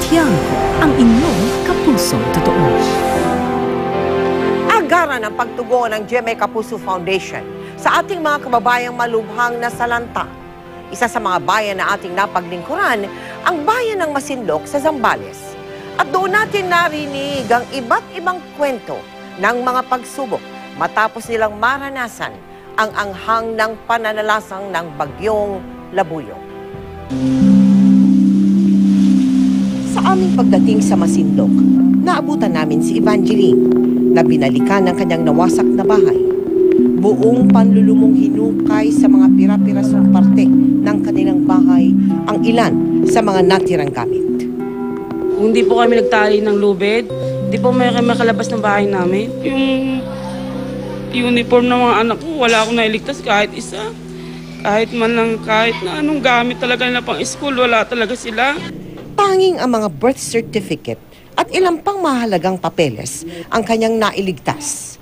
Tiangco, ang inyong kapusong totoo. Agaran ang pagtugon ng GMA Kapuso Foundation sa ating mga kababayang malubhang nasalanta. Isa sa mga bayan na ating napaglingkuran, ang bayan ng Masinloc sa Zambales. At doon natin narinig ang iba't ibang kwento ng mga pagsubok matapos nilang maranasan ang anghang ng pananalasang ng bagyong Labuyong. Sa aming pagdating sa Masinloc, naabutan namin si Evangeline na binalikan ng kanyang nawasak na bahay. Buong panlulumong hinukay sa mga pira-pirasong parte ng kanilang bahay ang ilan sa mga natirang gamit. Kung hindi po kami nagtali ng lubid, hindi po may makalabas ng bahay namin. Yung uniform ng mga anak ko, wala akong nailigtas kahit isa. Kahit na anong gamit talaga nila pang school, wala talaga sila. Tanging ang mga birth certificate at ilang pang mahalagang papeles ang kanyang nailigtas.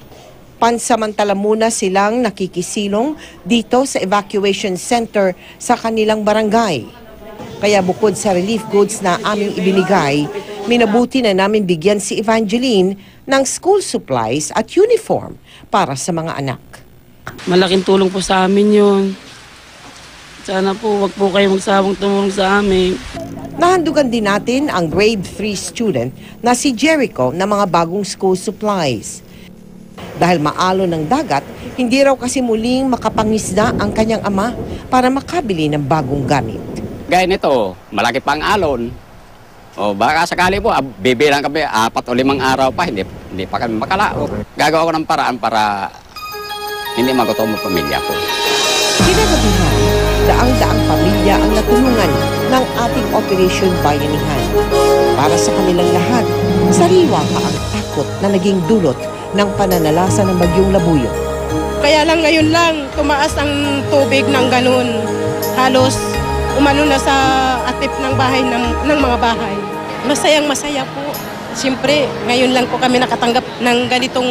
Pansamantala muna silang nakikisilong dito sa evacuation center sa kanilang barangay. Kaya bukod sa relief goods na aming ibinigay, minabuti na namin bigyan si Evangeline ng school supplies at uniform para sa mga anak. Malaking tulong po sa amin yun. Sana po wag po kayo magsawang tumulong sa amin. Nahandugan din natin ang grade 3 student na si Jericho na mga bagong school supplies. Dahil maalo ng dagat, hindi raw kasi muling makapangisda ang kanyang ama para makabili ng bagong gamit. Gaya nito, malaki pang alon. O baka sakali po, bibilang kami 4 o 5 araw pa, hindi pa kami makalaot. Gagawa ko ng paraan para hindi magutom ang pamilya ko. Kinagabihan, daang-daang pamilya ang natulungan ng ating Operation Bayanihan. Para sa kanilang lahat, sariwa pa ang takot na naging dulot ng pananalasa ng bagyong Labuyong. Kaya lang ngayon lang, tumaas ang tubig ng ganun. Halos umano na sa atip ng bahay ng mga bahay. Masayang masaya po. Siyempre, ngayon lang po kami nakatanggap ng ganitong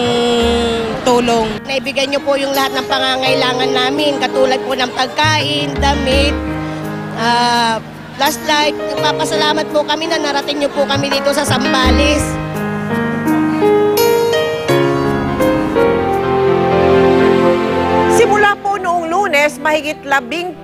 tulong. Naibigay niyo po yung lahat ng pangangailangan namin, katulad po ng pagkain, damit, flashlight. Nagpapasalamat po kami na narating niyo po kami dito sa Zambales. Simula po noong Lunes, mahigit 17,000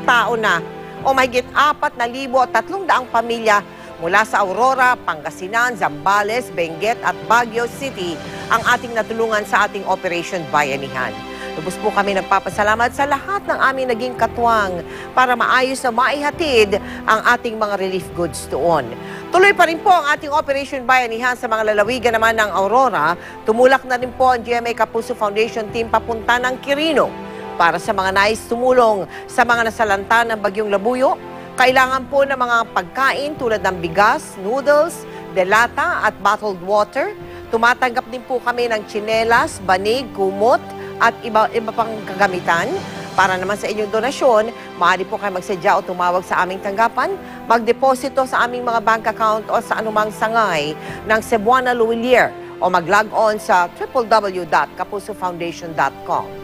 tao na o mahigit 4,300 pamilya mula sa Aurora, Pangasinan, Zambales, Benguet at Baguio City ang ating natulungan sa ating Operation Bayanihan. Lubos po kami nagpapasalamat sa lahat ng aming naging katuwang para maayos na maihatid ang ating mga relief goods doon. Tuloy pa rin po ang ating Operation Bayanihan sa mga lalawigan naman ng Aurora. Tumulak na rin po ang GMA Kapuso Foundation team papunta ng Quirino para sa mga nais tumulong sa mga nasalanta ng bagyong Labuyo. Kailangan po ng mga pagkain tulad ng bigas, noodles, delata at bottled water. Tumatanggap din po kami ng tsinelas, banig, kumot at iba pang kagamitan. Para naman sa inyong donasyon, maaari po kayo magsadya o tumawag sa aming tanggapan, magdeposito sa aming mga bank account o sa anumang sangay ng Cebuana Luwilier o mag-log on sa www.kapusofoundation.com.